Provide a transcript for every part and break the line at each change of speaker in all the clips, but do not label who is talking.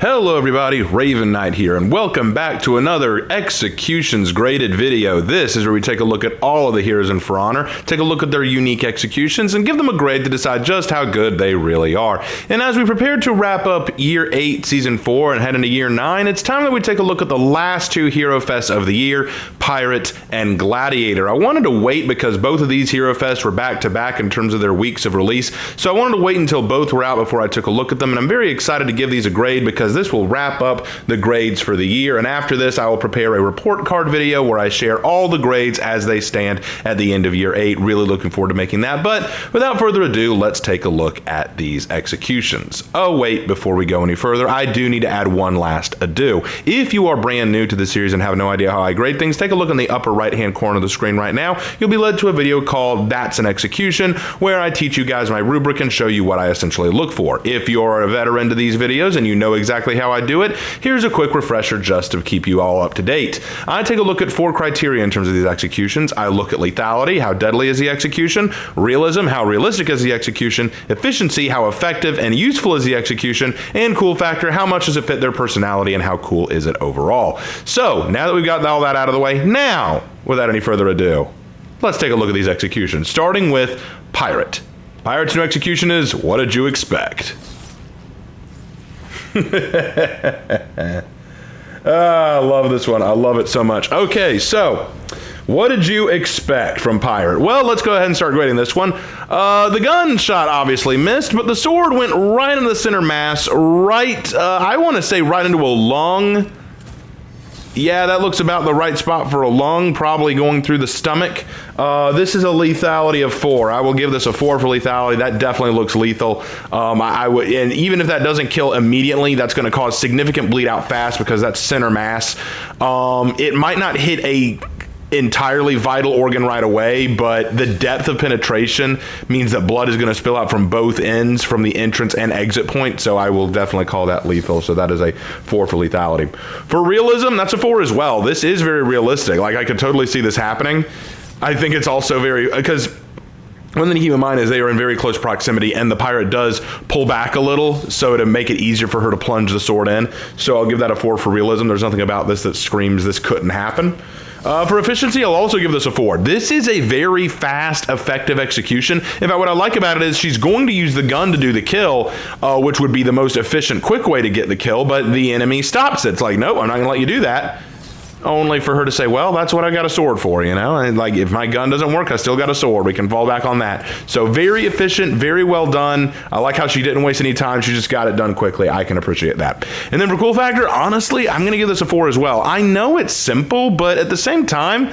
Hello everybody, Raven Knight here, and welcome back to another Executions Graded video. This is where we take a look at all of the heroes in For Honor, take a look at their unique executions, and give them a grade to decide just how good they really are. And as we prepare to wrap up Year 8, Season 4, and head into Year 9, it's time that we take a look at the last two Hero Fests of the year, Pirate and Gladiator. I wanted to wait because both of these Hero Fests were back-to-back in terms of their weeks of release, so I wanted to wait until both were out before I took a look at them, and I'm very excited to give these a grade because this will wrap up the grades for the year, and after this I will prepare a report card video where I share all the grades as they stand at the end of Year 8. Really looking forward to making that, but without further ado, let's take a look at these executions. Oh wait, before we go any further, I do need to add one last ado. If you are brand new to the series and have no idea how I grade things, take a look in the upper right hand corner of the screen right now. You'll be led to a video called That's an Execution, where I teach you guys my rubric and show you what I essentially look for. If you're a veteran to these videos and you know exactly how I do it, here's a quick refresher just to keep you all up to date. I take a look at 4 criteria in terms of these executions. I look at lethality, how deadly is the execution, realism, how realistic is the execution, efficiency, how effective and useful is the execution, and cool factor, how much does it fit their personality and how cool is it overall. So now that we've got all that out of the way, now, without any further ado, let's take a look at these executions, starting with Pirate. Pirate's new execution is, what did you expect? I love this one. I love it so much. Okay, so what did you expect from Pirate? Well, let's go ahead and start grading this one. The gunshot obviously missed, but the sword went right into the center mass, right, I want to say right into a lung. Yeah, that looks about the right spot for a lung, probably going through the stomach. This is a lethality of 4. I will give this a 4 for lethality. That definitely looks lethal. I would, and even if that doesn't kill immediately, that's going to cause significant bleed out fast because that's center mass. It might not hit a entirely vital organ right away, but the depth of penetration means that blood is going to spill out from both ends, from the entrance and exit point, so I will definitely call that lethal. So that is a 4 for lethality. For realism, that's a 4 as well. This is very realistic. Like, I could totally see this happening. I think it's also very, because one thing to keep in mind is they are in very close proximity, and the pirate does pull back a little, so to make it easier for her to plunge the sword in. So I'll give that a 4 for realism. There's nothing about this that screams this couldn't happen. For efficiency, I'll also give this a 4. This is a very fast, effective execution. In fact, what I like about it is she's going to use the gun to do the kill, which would be the most efficient, quick way to get the kill, but the enemy stops it. It's like, nope, I'm not going to let you do that. Only for her to say, well, that's what I got a sword for, you know? And like, if my gun doesn't work, I still got a sword. We can fall back on that. So very efficient, very well done. I like how she didn't waste any time. She just got it done quickly. I can appreciate that. And then for cool factor, honestly, I'm going to give this a 4 as well. I know it's simple, but at the same time,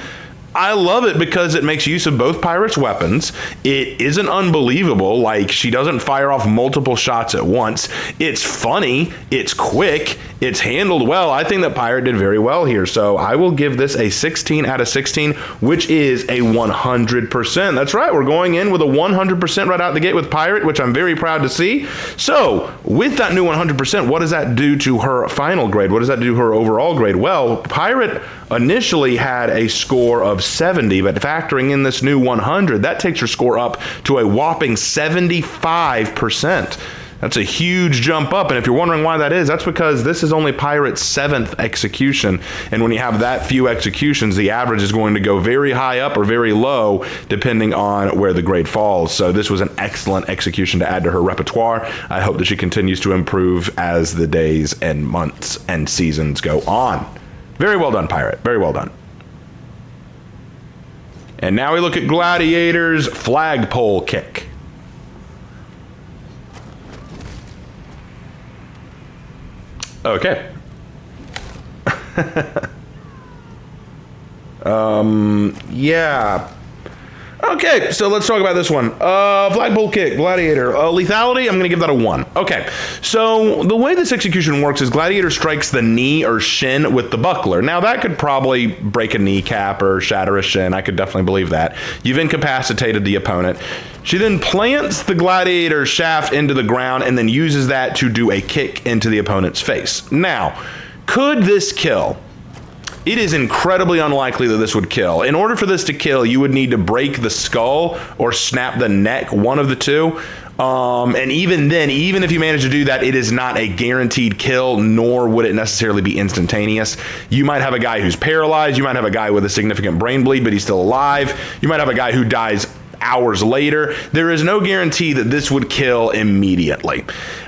I love it because it makes use of both pirates' weapons. It isn't unbelievable, like she doesn't fire off multiple shots at once. It's funny, it's quick, it's handled well. I think that Pirate did very well here, so I will give this a 16 out of 16, which is a 100%. That's right, we're going in with a 100% right out the gate with Pirate, which I'm very proud to see. So, with that new 100%, what does that do to her final grade? What does that do to her overall grade? Well, Pirate initially had a score of 70, but factoring in this new 100, that takes her score up to a whopping 75%. That's a huge jump up, and if you're wondering why that is, that's because this is only Pirate's 7th execution, and when you have that few executions, the average is going to go very high up or very low, depending on where the grade falls. So this was an excellent execution to add to her repertoire. I hope that she continues to improve as the days and months and seasons go on. Very well done, Pirate. Very well done. And now we look at Gladiator's flagpole kick. Okay. Yeah. Okay, so let's talk about this one. Flagpole kick, Gladiator. Lethality, I'm going to give that a 1. Okay, so the way this execution works is Gladiator strikes the knee or shin with the buckler. Now, that could probably break a kneecap or shatter a shin. I could definitely believe that. You've incapacitated the opponent. She then plants the Gladiator shaft into the ground and then uses that to do a kick into the opponent's face. Now, could this kill? It is incredibly unlikely that this would kill. In order for this to kill, you would need to break the skull or snap the neck, one of the two. And even then, even if you manage to do that, it is not a guaranteed kill, nor would it necessarily be instantaneous. You might have a guy who's paralyzed. You might have a guy with a significant brain bleed, but he's still alive. You might have a guy who dies hours later. There is no guarantee that this would kill immediately.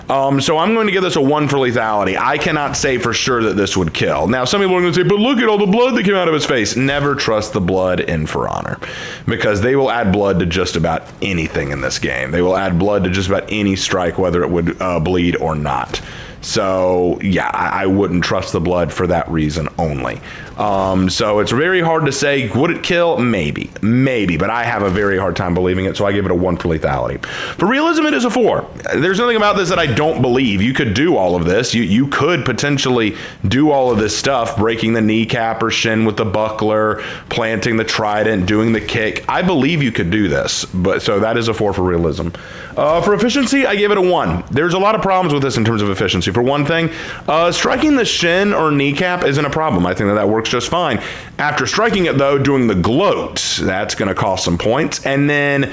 So I'm going to give this a 1 for lethality. I cannot say for sure that this would kill. Now, some people are going to say, but look at all the blood that came out of his face. Never trust the blood in For Honor, because they will add blood to just about anything in this game. They will add blood to just about any strike, whether it would bleed or not. So yeah, I wouldn't trust the blood for that reason only. So it's very hard to say, would it kill? Maybe, but I have a very hard time believing it, so I give it a 1 for lethality. For realism, it is a 4. There's nothing about this that I don't believe. You could do all of this. You could potentially do all of this stuff, breaking the kneecap or shin with the buckler, planting the trident, doing the kick. I believe you could do this, but so that is a 4 for realism. For efficiency, I give it a 1. There's a lot of problems with this in terms of efficiency. For one thing, striking the shin or kneecap isn't a problem. I think that works just fine. After striking it, though, doing the gloat, that's going to cost some points. And then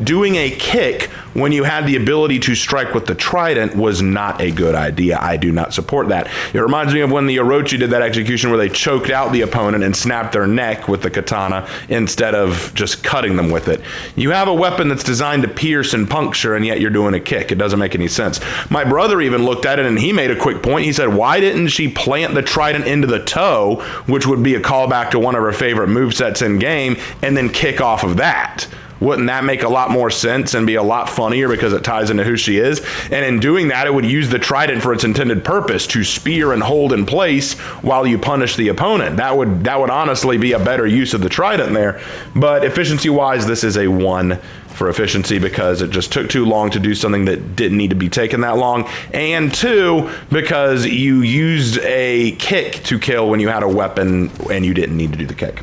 doing a kick when you had the ability to strike with the trident was not a good idea. I do not support that. It reminds me of when the Orochi did that execution where they choked out the opponent and snapped their neck with the katana instead of just cutting them with it. You have a weapon that's designed to pierce and puncture, and yet you're doing a kick. It doesn't make any sense. My brother even looked at it and he made a quick point. He said, why didn't she plant the trident into the toe, which would be a callback to one of her favorite movesets in game, and then kick off of that? Wouldn't that make a lot more sense and be a lot funnier because it ties into who she is? And in doing that, it would use the trident for its intended purpose, to spear and hold in place while you punish the opponent. That would honestly be a better use of the trident there. But efficiency-wise, this is a 1 for efficiency because it just took too long to do something that didn't need to be taken that long. And 2, because you used a kick to kill when you had a weapon and you didn't need to do the kick.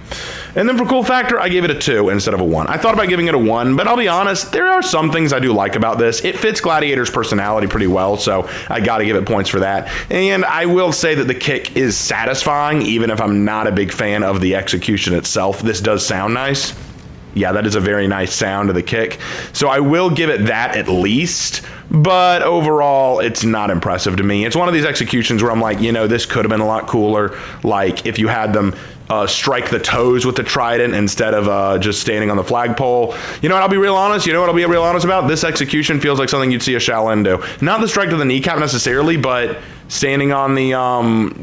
And then for cool factor, I gave it a 2 instead of a 1. I thought about giving it a 1, but I'll be honest, there are some things I do like about this. It fits Gladiator's personality pretty well, so I gotta give it points for that. And I will say that the kick is satisfying, even if I'm not a big fan of the execution itself. This does sound nice. Yeah, that is a very nice sound of the kick. So I will give it that at least, but overall, it's not impressive to me. It's one of these executions where I'm like, you know, this could have been a lot cooler. Like if you had them strike the toes with the trident instead of just standing on the flagpole. You know what, I'll be real honest. You know what I'll be real honest about? This execution feels like something you'd see a Shaolin do. Not the strike to the kneecap necessarily, but standing on the,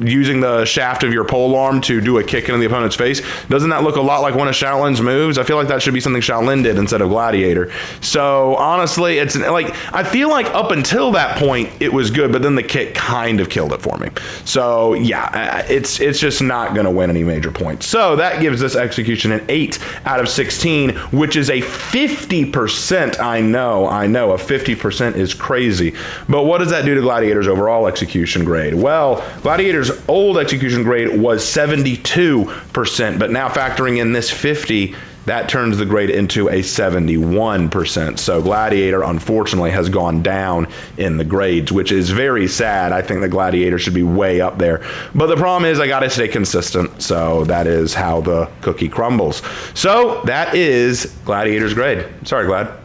using the shaft of your polearm to do a kick into the opponent's face. Doesn't that look a lot like one of Shaolin's moves? I feel like that should be something Shaolin did instead of Gladiator. So honestly, it's like, I feel like up until that point, it was good, but then the kick kind of killed it for me. So yeah, it's just not gonna win any major points. So that gives this execution an 8 out of 16, which is a 50%. I know, a 50% is crazy. But what does that do to Gladiator's overall execution grade? Well, Gladiator's old execution grade was 72%, but now factoring in this 50, that turns the grade into a 71%. So Gladiator, unfortunately, has gone down in the grades, which is very sad. I think the Gladiator should be way up there. But the problem is I got to stay consistent. So that is how the cookie crumbles. So that is Gladiator's grade. Sorry, Glad.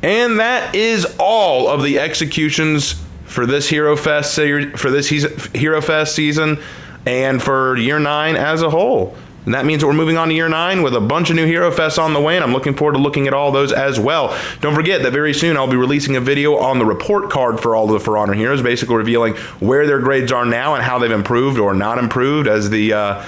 And that is all of the executions for this Hero Fest season and for Year 9 as a whole. And that means that we're moving on to Year 9 with a bunch of new Hero Fests on the way, and I'm looking forward to looking at all those as well. Don't forget that very soon I'll be releasing a video on the report card for all of the For Honor heroes, basically revealing where their grades are now and how they've improved or not improved as the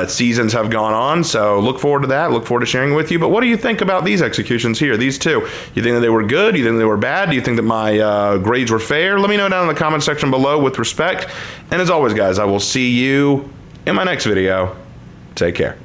seasons have gone on. So look forward to that. Look forward to sharing it with you. But what do you think about these executions here, these two? You think that they were good? You think they were bad? Do you think that my grades were fair? Let me know down in the comment section below with respect. And as always, guys, I will see you in my next video. Take care.